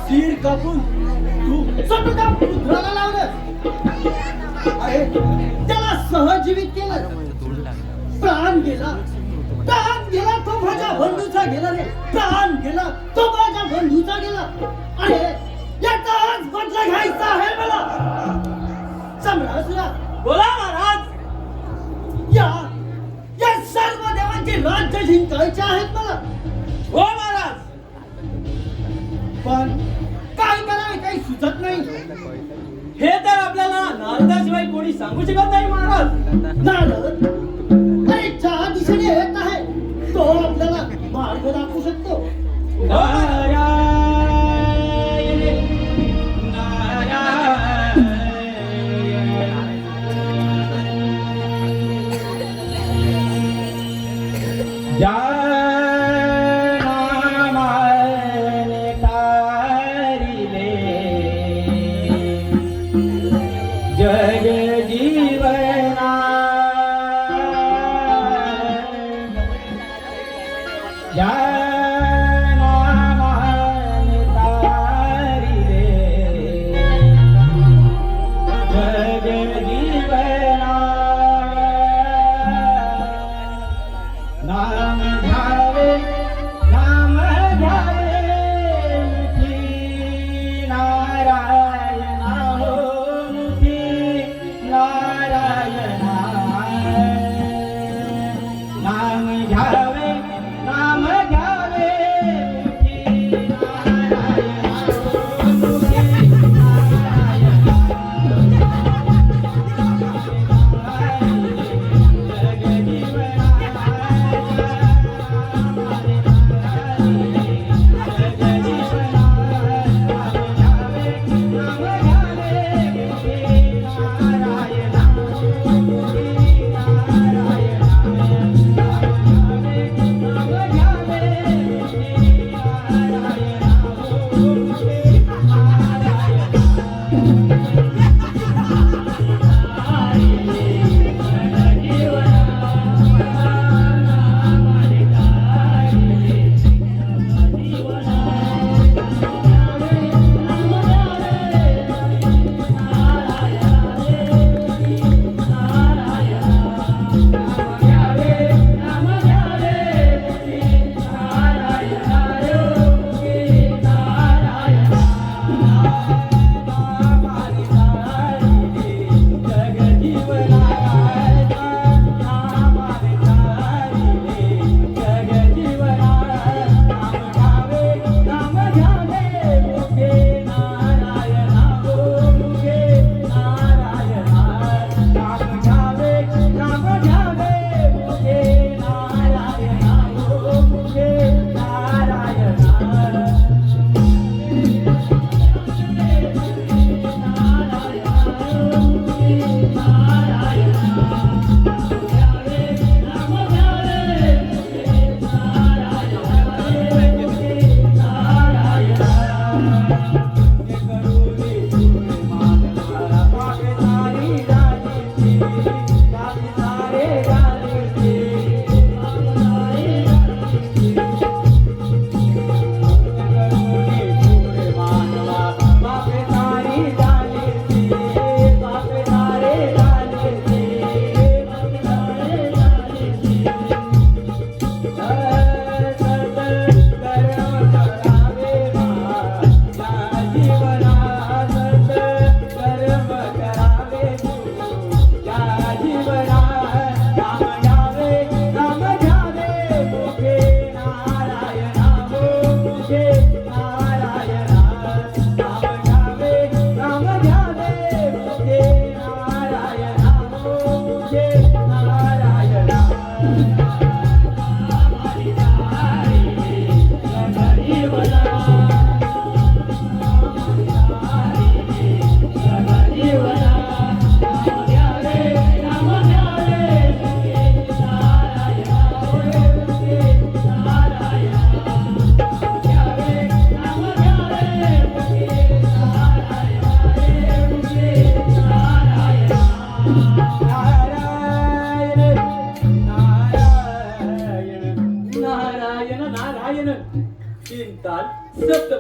सिर कापून तू स्वतः पुत्राला लावलं, त्याला सहजीवित केलं, प्राण गेला तो माझ्या बंधूचा गेला रे, प्राण गेला तो माझ्या बंधूचा गेला. अरे याचाच बदला घ्यायचा आहे मला. सम्राटला बोला महाराज, या सर्व देवांचे राज्य जिंकायचे आहेत मला. हो महाराज, पण काय करावे काही सुचत नाही. हे तर आपल्याला नारदाशिवाय कोणी सांगू शकत नाही महाराज. नारद अरे ज्या दिशेने येत आहे तो आपल्याला मार्ग दाखवू शकतो.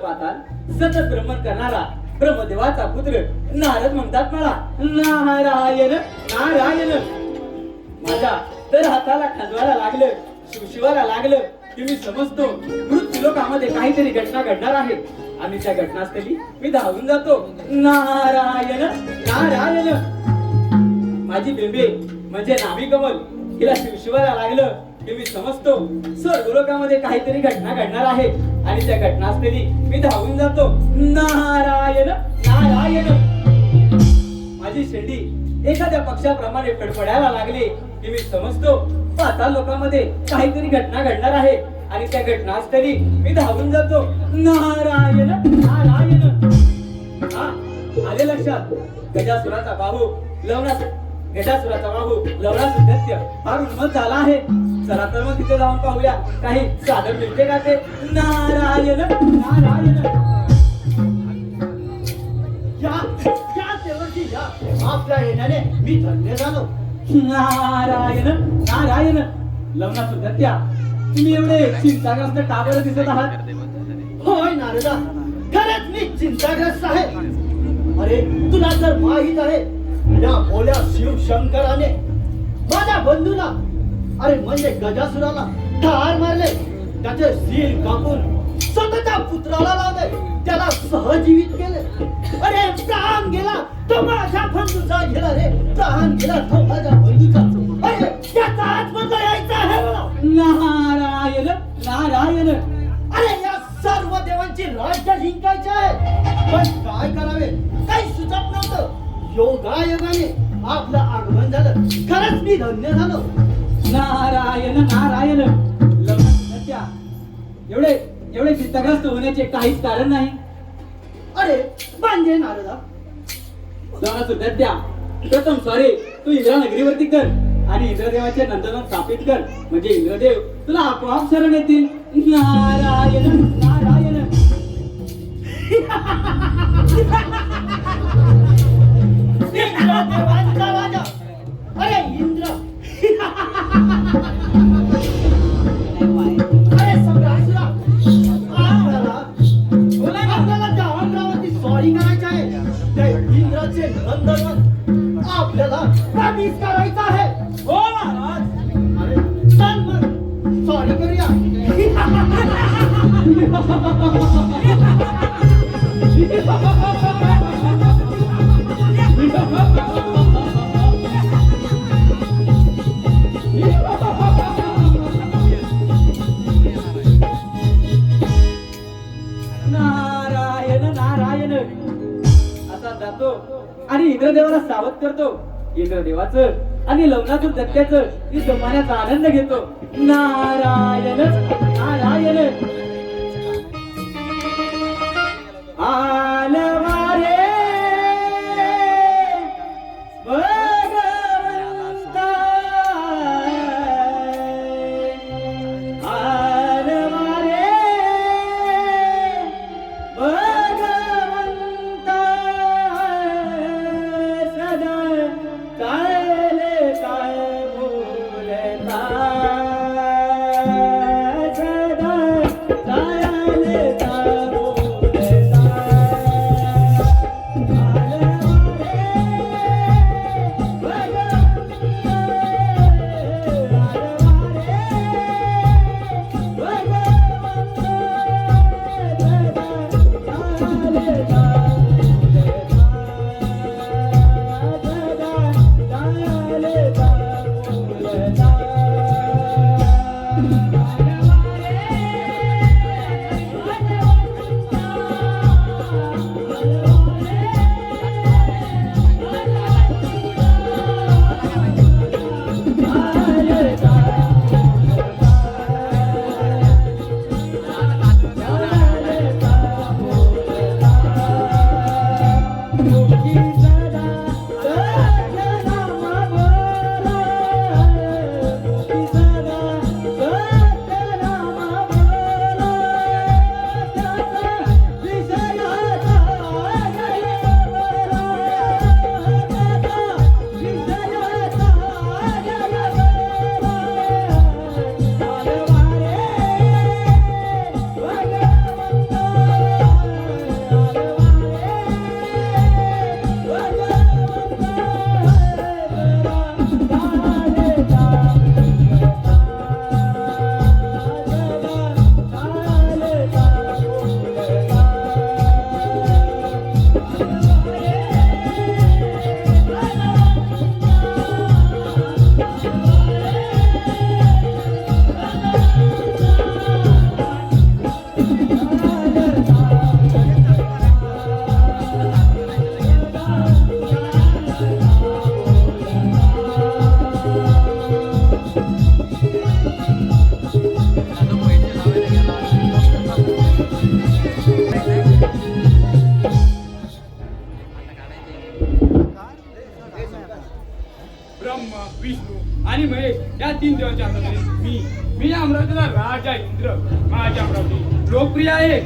पाताल सतत भ्रमण करणारा ब्रह्मदेवाचा पुत्र नारद म्हणतात मला नारायण नारायण. माझ्या तर हाताला खांदवायला लागलं, शिवशिवाला लागलं की मी समजतो मृत्यू लोकामध्ये काहीतरी घटना घडणार आहे आणि त्या घटनास्थळी मी धावून जातो. नारायण नारायण. माझी बेंबे म्हणजे नाभी कमल हिला शिवशिवाला लागलं की मी समजतो स्वर्ग लोकामध्ये काहीतरी घटना घडणार आहे आणि त्या घटनास्थळी मी धावून जातो. नारायण नारायण. माझी शेंडी एखाद्या पक्षाप्रमाणे फडफडायला लागली की मी समजतो पाताळ लोकांमध्ये काहीतरी घटना घडणार आहे आणि त्या घटनास्थळी मी धावून जातो. नारायण नारायण. हा आले लक्षात. गजासुराचा बाहू लवणासुर फार उन्मत झाला आहे. चला तर मग तिथे जाऊन पाहूया काही साधन मिळते का ते. नारायण नारायण. या देवाची या आपल्या येण्याने मी धन्य झालो. नारायण नारायण. लवणासुर दत्त्या, तुम्ही एवढे चिंताग्रस्त का बरं दिसत आहात? होय नारदा, खरंच मी चिंताग्रस्त आहे. अरे तुला तर माहित आहे या भोल्या शिवशंकराने माझ्या बंधूला अरे म्हणजे गजासुराला ठार मारले, त्याचे शिर कापून स्वतःच्या पुत्राला लावले, त्याला सहजीवित केले. अरे प्राण गेला तो माझ्या बंधूचा गेला रे, प्राण गेला तो माझ्या बंधूचा. अरे त्याचा आत्महत्या यायचा आहे मला. नारायण नारायण. अरे या सर्व देवांची राज्य जिंकायचे आहे, पण काय करावे काही सुचत नव्हतं. योगायोगाने आपलं आगमन झालं, खरंच मी धन्य झालो. नारायण नारायण. लवणासुर एवढे एवढे चिंताग्रस्त होण्याचे काहीच कारण नाही. अरे म्हणजे नारदा, लवणासुर दत्त्या, प्रथम सॉरी तू इंद्रा नगरीवरती कर आणि इंद्रदेवाचे नंदन स्थापित कर, म्हणजे इंद्रदेव तुला आपोआप शरण येतील. नारायण नारायण. देवांचा राजा अरे इंद्र. अरे सम्राटसुरा, आपल्याला त्या अमरावती स्वारी करायची आहे. त्या इंद्राचे नंदनवन आपल्याला प्रवेश करायचा आहे. हो महाराज. अरे चल मग स्वारी करूया. नारायण नारायण. असा जातो आणि इंद्रदेवाला सावध करतो. इंद्रदेवाचं आणि लवणासुर दत्त्याचं ही जमान्याचा आनंद घेतो. नारायण नारायण. आलवारे भगवंता, आलवारे भगवंता, सदा चालता बोलता, सदा या 3 देवाच्या हाताखाली मी या अमरावतीला राजा इंद्र. माझी अमरावती लोकप्रिय आहे.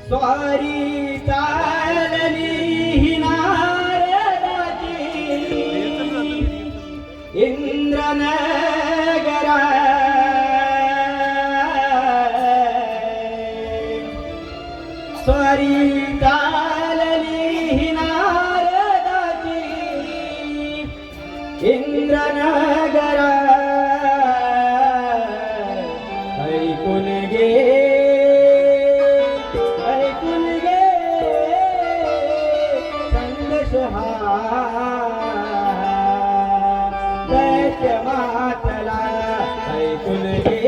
स्वारी चालली ही नारदाची इंद्रनगरा. स्वारी चालली ही नारदाची इंद्रनगरा. ऐकून घे दैत्य मातला. ऐकून घे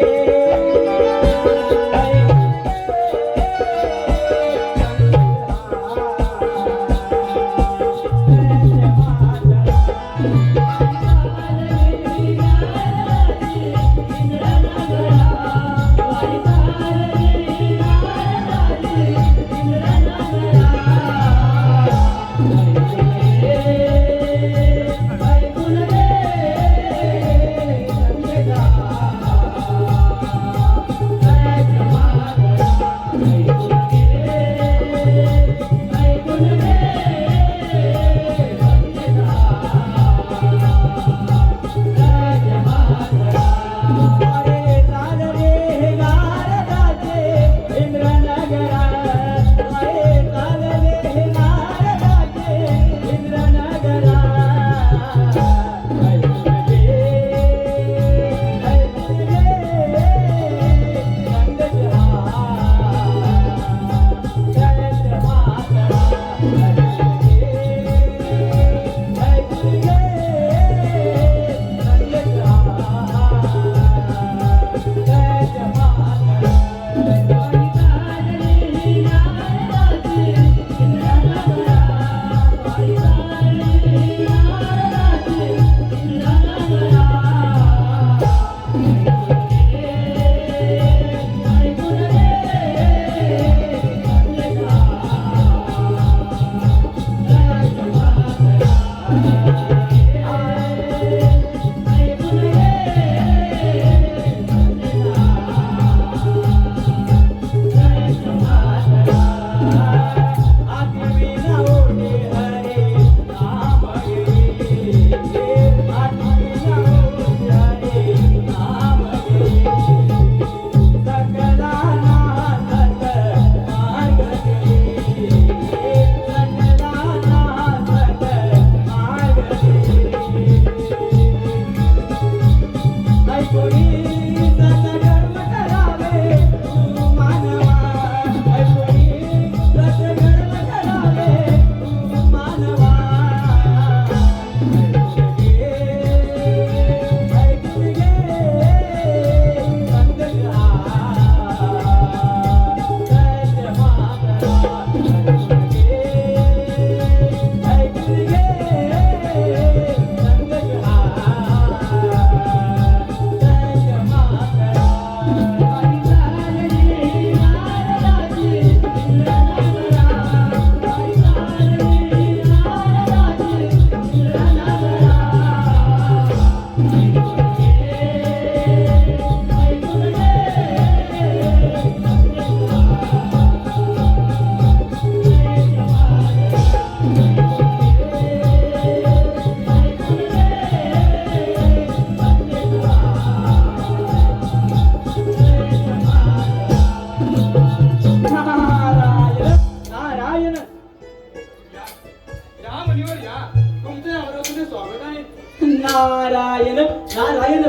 नारायण नारायण.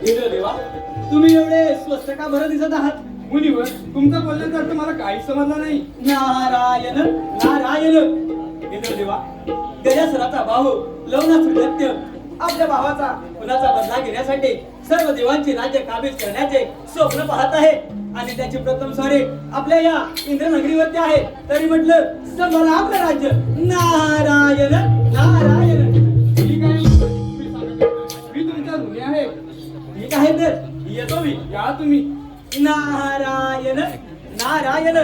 इंद्रदेवा तुम्ही एवढे स्वस्त का बरं दिसत आहात? मुनिवर तुमचा बोलण्याचा अर्थ मला काहीच समजला नाही. नारायण नारायण. इंद्रदेवा गजासुराचा भाऊ लवणासुर दैत्य आपल्या भावाचा कुणाचा बदला घेण्यासाठी सर्व देवांची राज्य काबीज करण्याचे स्वप्न पाहत आहे आणि त्याची प्रथम स्वारी आपल्या या इंद्रनगरीवरती आहे. तरी म्हटलं संभाला आपलं राज्य. नारायण नारायण. ठीक आहे, तुम्ही सांगा. मी तुमच्या ऋणी आहे. ठीक आहे तर येतो मी. या तुम्ही. नारायण नारायण.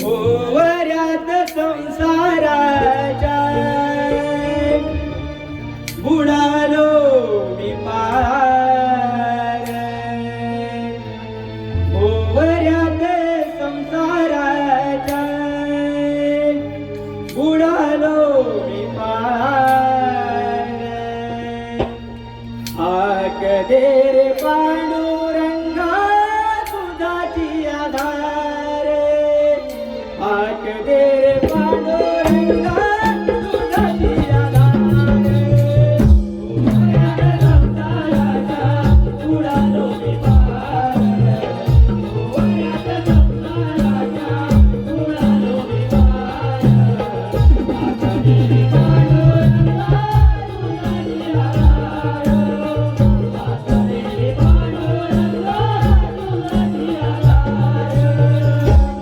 ओवऱ्यात संसाराच्या बुडालो मी पार. ओवऱ्यात संसाराच्या बुडालो मी पार. हाक दे रे पांडुरंगा तुझाची आधार. हाक दे रे पांडुरंगा तुझाची आधार. ओवऱ्यात संसाराच्या बुडालो मी पार. ओवऱ्यात संसाराच्या बुडालो मी पार. हाक दे रे पांडुरंगा तुझाची आधार. हाक दे रे पांडुरंगा तुझाची आधार.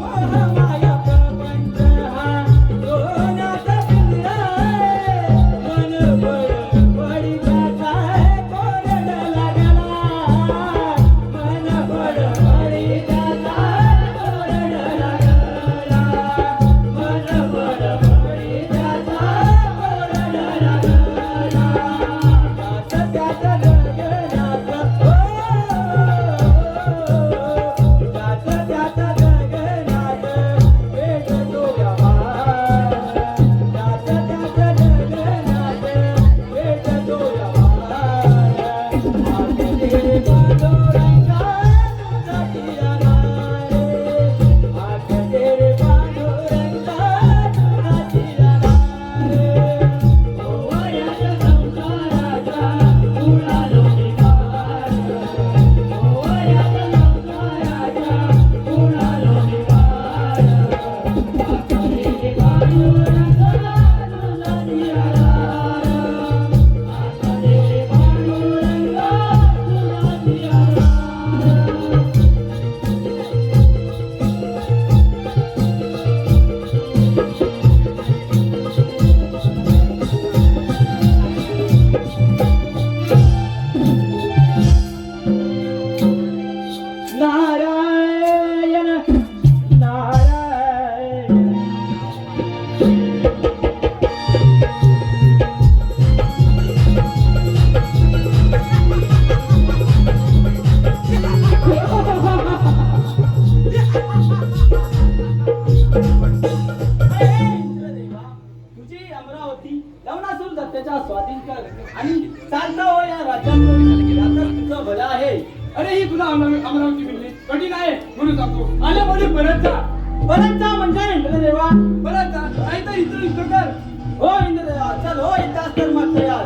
महामाया प्रपंच हा दोनाचा पिंजरा. मन बळ बळीचा कोरड लागला. मन बळ बळीचा कोरड लागला. मन बळ बळीचा कोरड लागला. त्यात गगनात त्यात गगनात पेटतो व्यवहार. त्यात गगनात पेटतो व्यवहार. हाक दे रे पांडुरंगा तुझाची आधार. हाक दे रे पांडुरंगा तुझाची आधार. ओवऱ्यात संसाराच्या बुडालो मी पार. ओवऱ्यात संसाराच्या बुडालो मी पार. हाक दे रे पांडुरंगा तुझाची आधार. हाक दे रे पांडुरंगा तुझाची आधार. नारायण नारायण. तुझी अमरावती लवणासूर दत्ताच्या स्वाधीन कर आणि चालता हो या राज्यात. तुझं भलं आहे. अरे ही तुला अमरावती मिळली कठीण आहे म्हणून सांगतो. आल्या मध्ये परत जा. परत जा म्हणजे इंद्रदेवा. परत जा, नाही तर इथं इथं कर. हो इंद्रदेवा चल हो इथं तर मात्र यार.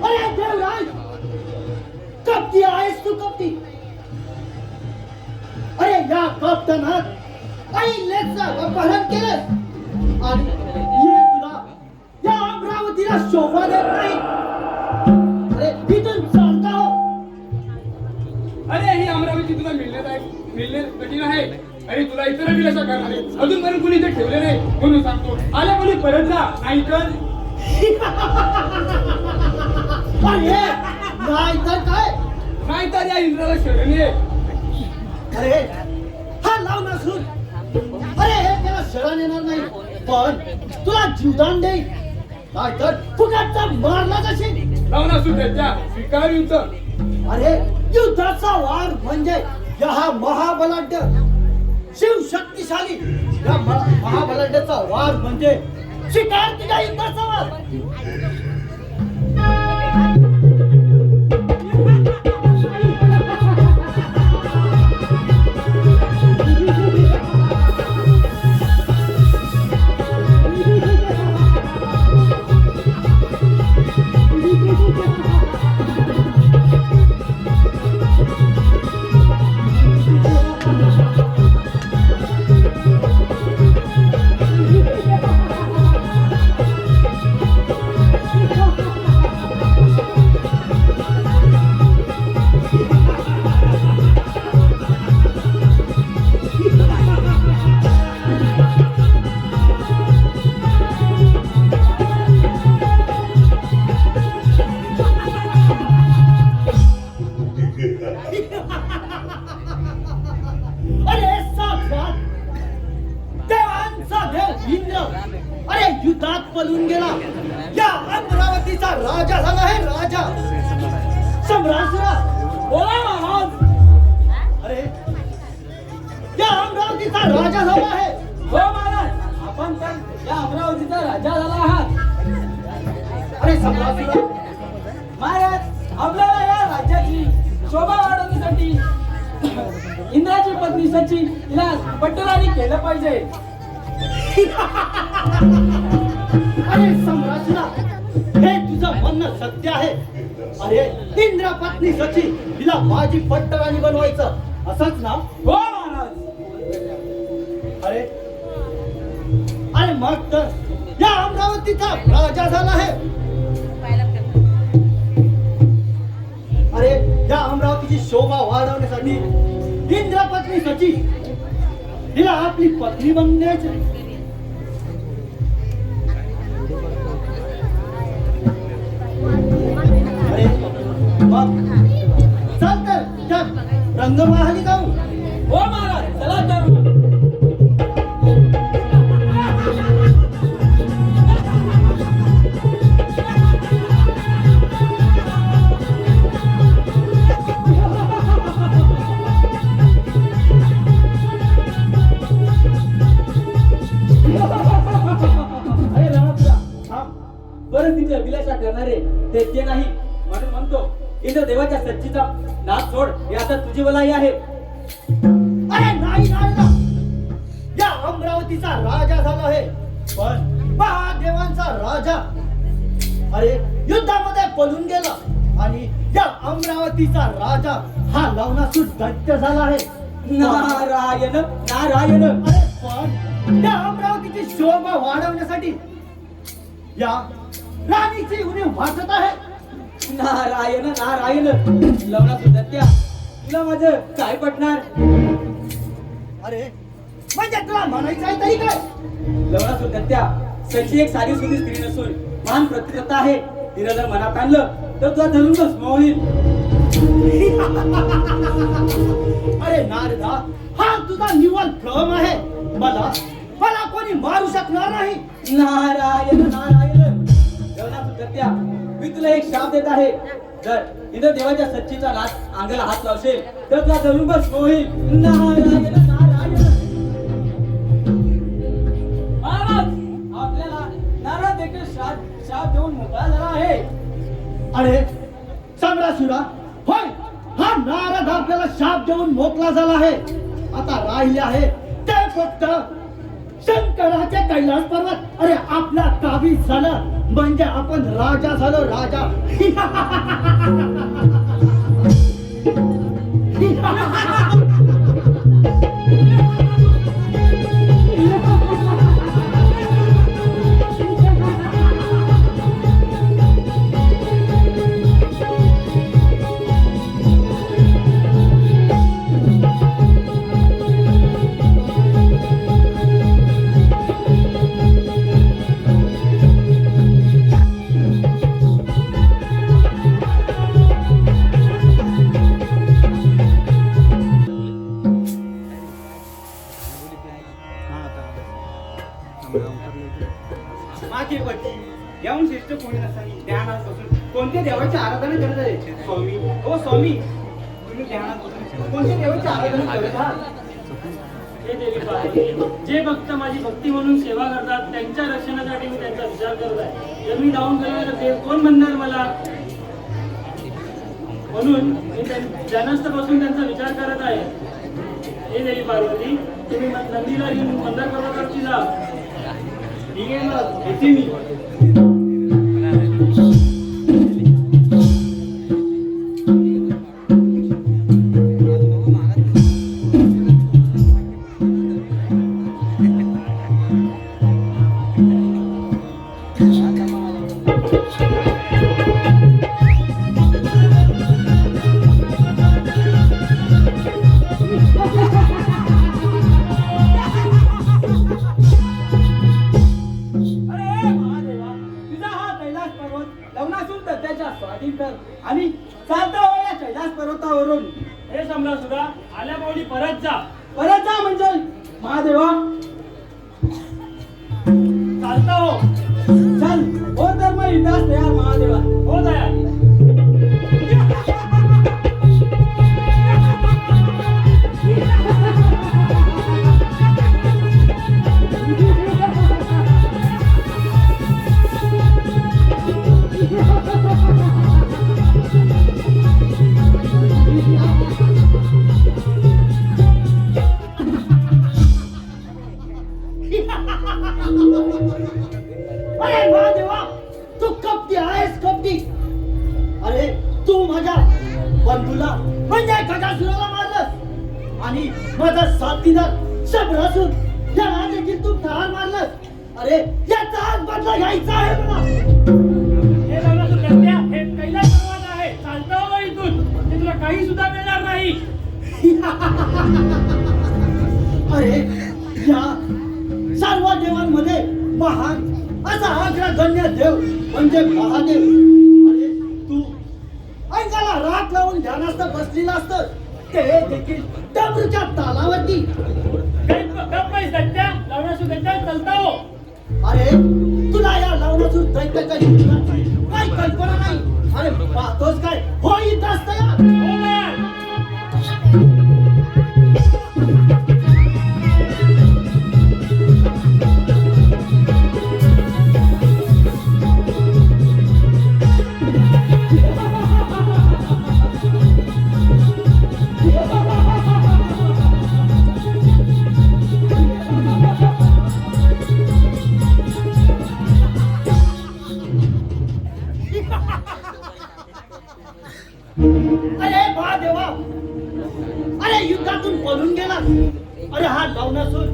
अरे देवराज कपटी आहेस तू कपटी. अरे या कप्तानात आई लेकचं अपहरण केलं आणि हे तुला या अमरावतीला शोभा देत नाही. अरे इथून चालता हो. अरे ही अमरावती तुला मिळणे कठीण आहे. अरे तुला इतर दिलासा करणार आहे. अजूनपर्यंत कुणी इथे ठेवले नाही म्हणून सांगतो. आल्या कोणी परत जा, नाही तर अरे नाही तर काय. नाही तर या इंद्राला शरण ये. अरे हा लाव नसून. अरे हे त्याला शरण येणार नाही पण तुला जीवदान देईल. नाहीतर फुकटचा मारला जाशील. लावून त्याच्या स्वीकारूनच. अरे युद्धाचा वार म्हणजे हा महाबलाढ्य शिवशक्तिशाली या महाबलाढ्याचा वार म्हणजे शिकार तुझ्या युद्धाचा वार. पळून गेला या अमरावतीचा राजा झाला आहे राजा सम्राटसुरा बोला महाराज. अरे या अमरावतीचा राजा झाला आहे हो महाराज, आपण तर या अमरावतीचा राजा झाला आहात. अरे सम्राटसुरा महाराज, आपल्याला या राज्याची शोभा वाढवण्यासाठी इंद्राची पत्नी सची तिला पट्टराणी केलं पाहिजे. अरे सम्राटसुरा हे तुझं म्हणणं सत्य आहे. अरे इंद्र पत्नी सची तिला माझी पट्टराणी बनवायचं असंच ना? हो महाराज. अरे अरे मग तर या अमरावतीचा राजा झाला आहे. अरे या अमरावतीची शोभा वाढवण्यासाठी इंद्र पत्नी सची तिला आपली पत्नी बनण्याची. अरे मग चल तर त्या रंगमहाली जाऊ. हो महाराज, चला तर. अरे रामपुरा, थांब. बरं, तिची अभिलाषा करणारे ते नाही म्हणून म्हणतो, इंद्र देवाच्या सच्चीचा नाच सोड. हे आता तुझी भलाई आहे. अरे नाही नाही ना. या अमरावतीचा राजा झाला आहे पण महादेवांचा राजा अरे युद्धामध्ये पळून गेला आणि या अमरावतीचा राजा हा लवणासूर दैत्य झाला आहे. नारायण नारायण. अरे पण या अमरावतीची शोभा वाढवण्यासाठी या राणीची उणीव वाचत आहे. नारायण नारायण. लवणा सुद्धा तुला माझं काय पटणार? अरे म्हणजे तुला म्हणायचं आहे तरी काय? लवणा सुद्धा सची एक साधी सुधी स्त्री नसून महान प्रतिकता आहे. तिला जर मनात आणलं तर तुला धरून बस होईल. अरे नारदा हा तुझा निव्वळ भ्रम आहे. मला मला कोणी मारू शकणार नाही. नारायण नारायण. लवणा सुद्धा मी तुला एक शाप देत आहे. जर इंद्र देवाच्या सच्चीचा नाच अंगाला हात लावशील तर तुला धरून बस होईल. नारायण नारायण. महाराज, आपल्याला नारद देखील शाप देऊन मोकळा झाला आहे. अरे सम्राटसुरा होय हा नारद आपल्याला शाप देऊन मोकळा झाला आहे. आता राहिले आहे ते फक्त शंकराचे कैलास पर्वत अरे आपल्या ताबीत झालं म्हणजे आपण राजा झालो राजा. मागे पडली याहून श्रेष्ठ कोणी नसावी. ध्यानात बसून कोणत्या देवाची आराधना करत आहे? स्वामी, ओ स्वामी, तुम्ही ध्यानात बसून कोणत्या देवाची आराधना करत आहात? हे देवी पार्वती, जे भक्त माझी भक्ती म्हणून सेवा करतात त्यांच्या रक्षणासाठी मी त्यांचा विचार करत आहे. जर मी डाऊन केलं तर देव कोण म्हणणार मला? म्हणून मी जनस्थ बसून त्यांचा विचार करत आहे. हे देवी पार्वती, तुम्ही नंदीला घेऊन मंदार पर्वतावरती जा. ठीक आहे ना, येते मी. आणि चालता हो या कैलास पर्वतावरून. हे सम्राट सुद्धा आल्या पावली परत जा. परत जा म्हणजे महादेवा. चालता हो. युद्धास तयार महादेवा. हो दयाल. अरे महादेवा, तू कपटी आहेस कपटी. अरे तू माझ्या बंधूला म्हणजे खगासुराला मारलंस आणि माझा साथीदार शबरासून त्याला देखील तू ठार मारलंस. अरे याचा आज बदला घ्यायचा आहे मला. हे लग्नाचं करत्या, हे कैलास पर्वत आहे. चालता हो इथून. ते तुला काही सुद्धा मिळणार नाही. अरे या सर्व देवांमध्ये महान असा अग्रगण्य देव म्हणजे महादेव. अरे तू ऐकायला राख लावून ध्यानास्त बसलेला असतं ते देखील डमरूच्या तालावरती. गप्प आहेस दत्त्या. लग्नाचं दत्त्या चालता हो. अरे तुला या लवणासूर दैत्याच्या युद्धाची काही कल्पना नाही. अरे पाहतोस काय होईत असतं या. हो दयाल. अरे महादेवा, अरे युद्धातून पळून गेला. अरे हा लवणासूर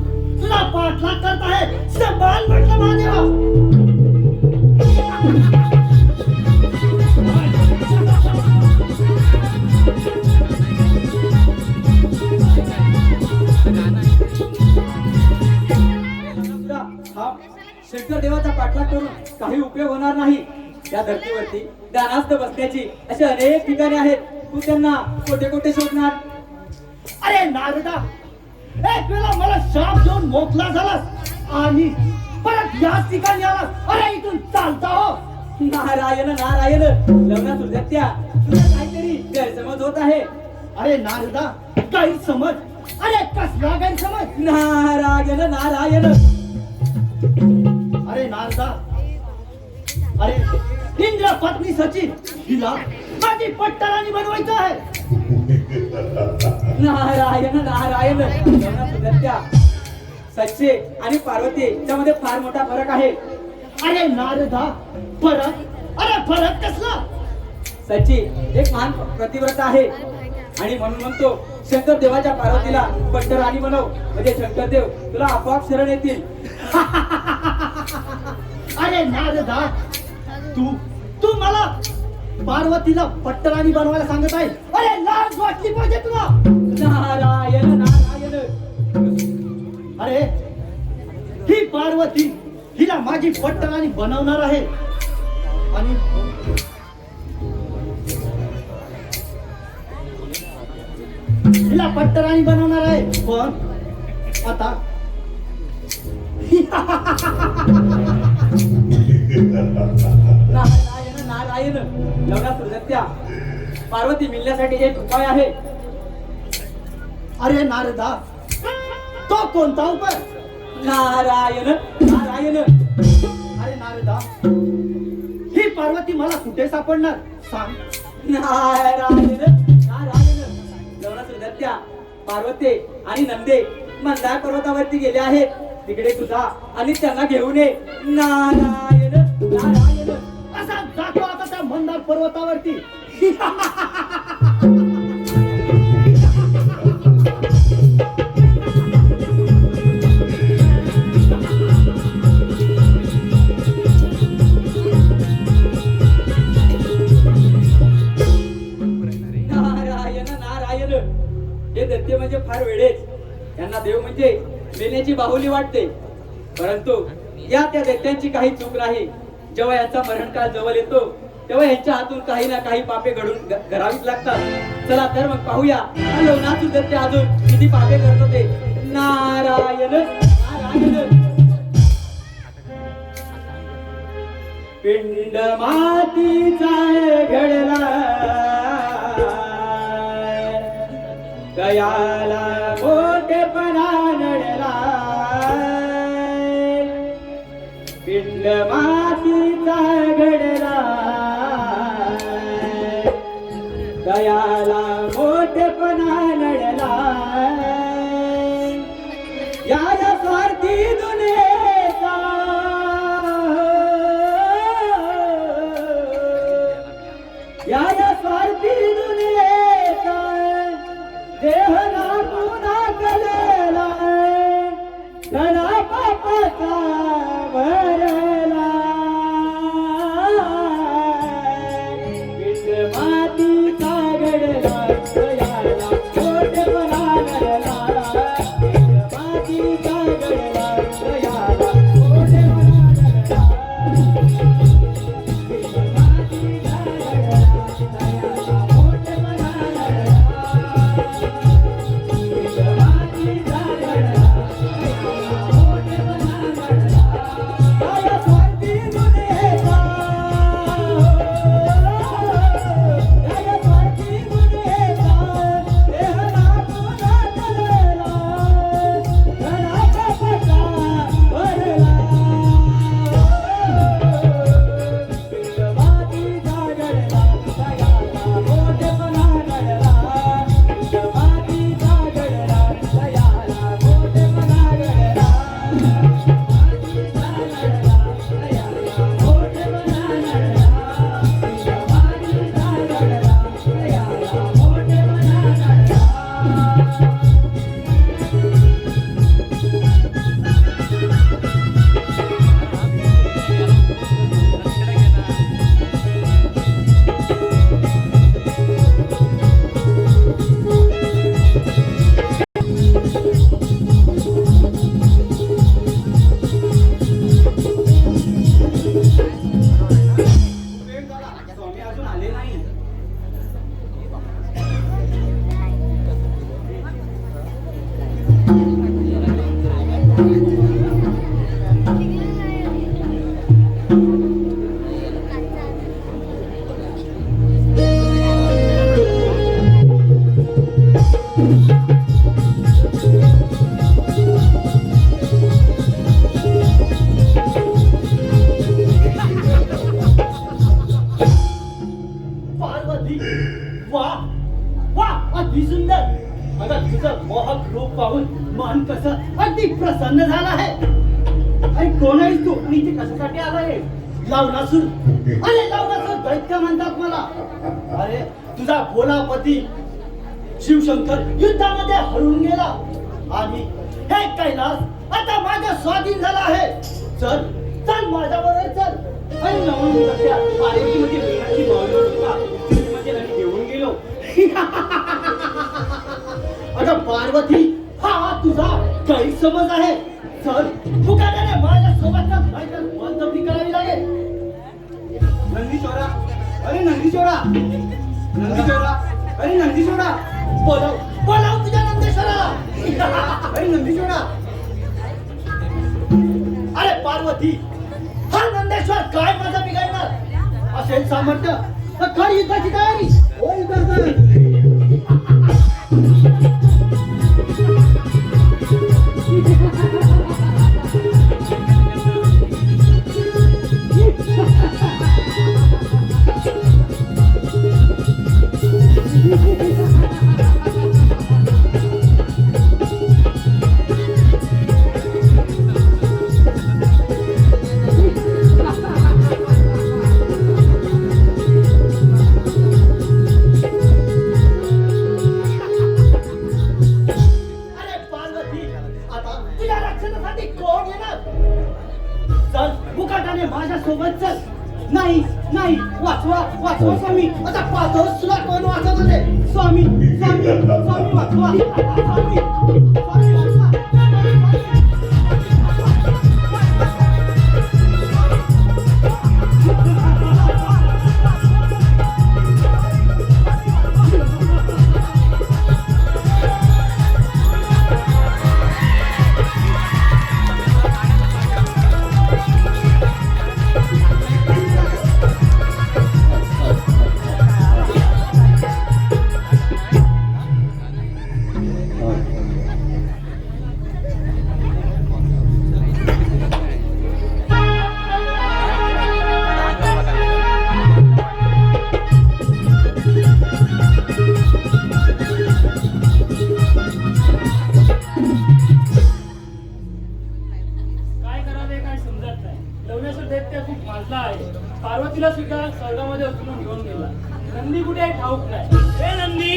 तुला पाठलाग करत आहे. संभाल म्हटलं महादेवा. हा शंकर देवाचा पाठलाग करून काही उपयोग होणार नाही. या धर्तीवरती दानास्त बसण्याची अशी अनेक ठिकाणे आहेत. तू त्यांना कोठे कोठे शोधणार. अरे नारदा, एक वेळा मला शाप देऊन मोकला झालास आणि परत याच ठिकाणी आलास. अरे इथून चालता हो. नारायण नारायण. लग्नात सुद्धा तुला काहीतरी गैरसमज होत आहे. अरे नारदा, गैरसमज? अरे कसला गैरसमज? नारायण नारायण. अरे नारदा, अरे इंद्र पत्नी सची हिला माझी पट्टराणी बनवायचं आहे. नारायण नारायण. लग्नात सुद्धा सच्चे आणि पार्वती याच्यामध्ये फार मोठा फरक आहे. अरे नारदा, फरक? अरे फरक कसला? सच्ची एक महान प्रतिव्रता आहे आणि म्हणून म्हणतो शंकर देवाच्या पार्वतीला पट्टराणी बनव म्हणजे शंकर देव तुला आपोआप शरण येतील. अरे नारदा, तू मला पार्वतीला पट्टराणी बनवायला सांगत आहे. अरे लाज वाटली पाहिजे तुला. नारायण नारायण. अरे ही पार्वती हिला माझी पट्टराणी बनवणार आहे आणि हिला पट्टराणी बनवणार आहे. पण आता नारायण नारायण. लग्नात सुद्धा पार्वती मिळण्यासाठी एक उपाय आहे. अरे नारदा, तो कोणता उपाय? नारायण नारायण. अरे नारदा, ही पार्वती मला कुठे सापडणार सांग. नारायण नारायण. लग्नात सुद्धा पार्वती आणि नंदे मंदार पर्वतावरती गेले आहेत. तिकडे तुझा आणि त्यांना घेऊन ये. नारायण नारायण. असा जातो आता त्या मंदार पर्वतावरती. नारायण नारायण. हे दैत्य म्हणजे फार वेळेच. यांना देव म्हणजे मेल्याची बाहुली वाटते. परंतु या त्या दैत्यांची काही चूक नाही. जेव्हा यांचा मरणकाळ जवळ येतो तेव्हा यांच्या हातून काही ना काही पापे घडून करावीच लागतात. चला तर मग पाहूया लवणासूर दैत्य अजून किती पापे करतो ते. नारायण नारायण. पिंड मातीचा घडला गयाला मोठेपणा नडला पिंड मातीचा घडला गयाला मोठेपणा नडला या स्वार्थी दुनियेचा या स्वार्थी दुनियेचा देह नाकुना कलेला धडा पापाचा भरला पिंड मातीचा घडला गयाला मोठेपणा नडला पिंड मातीचा घडला गयाला मोठेपणा नडला स्वामी अजून आले नाही पार्वती वा वा अति सुंदर आता तुझं मोहक रूप पाहून मन कसं अगदी प्रसन्न झालं आहे अरे कोण आहेस तू आणि इथे कशासाठी आलाय लावणासूर अरे लावणासूर दैत्य म्हणतात मला अरे तुझा भोला पती शिवशंकर युद्धामध्ये हरून गेला आणि हे कैलास आता माझ्या स्वाधीन झाला आहे चल चल माझ्या बरोबर चल आणि नवून सध्या आरोग्यमध्ये मीनाची मावली होता मध्ये आणि घेऊन गेलो अगं पार्वती हा तुझा गैरसमज आहे चल मुकाट्याने माझ्या सोबतचा बंदवडी करावी लागेल नंदीशोरा अरे नंदीशोरा नंदीशोरा अरे नंदीशोरा बोलाव बोलाव तुझ्या नंदेश्वराला अरे नंदीशोरा अरे पार्वती हा नंदेश्वर काय माझा बिघडणार असेल सामर्थ्य तर कर युद्धाची तयारी ओ युद्धाचं अरे पार्वती आता तुझ्या रक्षणासाठी कोण येणार चल मुकाटाने माझ्या सोबत चल नाही नाही वाचवा वाचवा स्वामी आता पाहतो तुला कोण वाचवत होते स्वामी स्वामी स्वामी वाचवा स्वामी स्वामी वाचवा ठाऊक नाही. हे नंदी,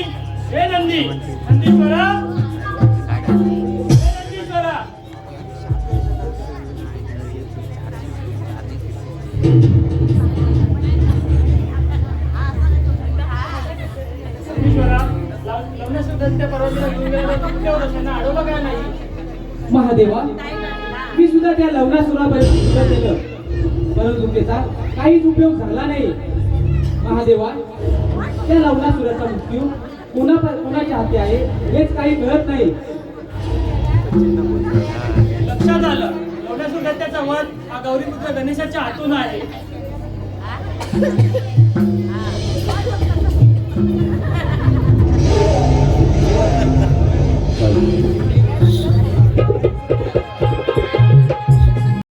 हे नंदी, नंदीश्वरा, हे नंदीश्वरा. नंदीश्वरा, लग्नासुद्धा पर्वताला घेऊन गेला तर कुठल्या वर्षांना अडवलं काय नाही? महादेवा, मी सुद्धा त्या लवणासुरापर्यंत सुद्धा केलं, परंतु त्याचा काहीच उपयोग झाला नाही. महादेवा, त्या लवणासुराचा मृत्यू कोणाच्या हाती आहे हेच काही कळत नाही. लक्षात आलं, लग्नासुद्धा त्याचा वध हा गौरीपुत्र गणेशाच्या हातून आहे.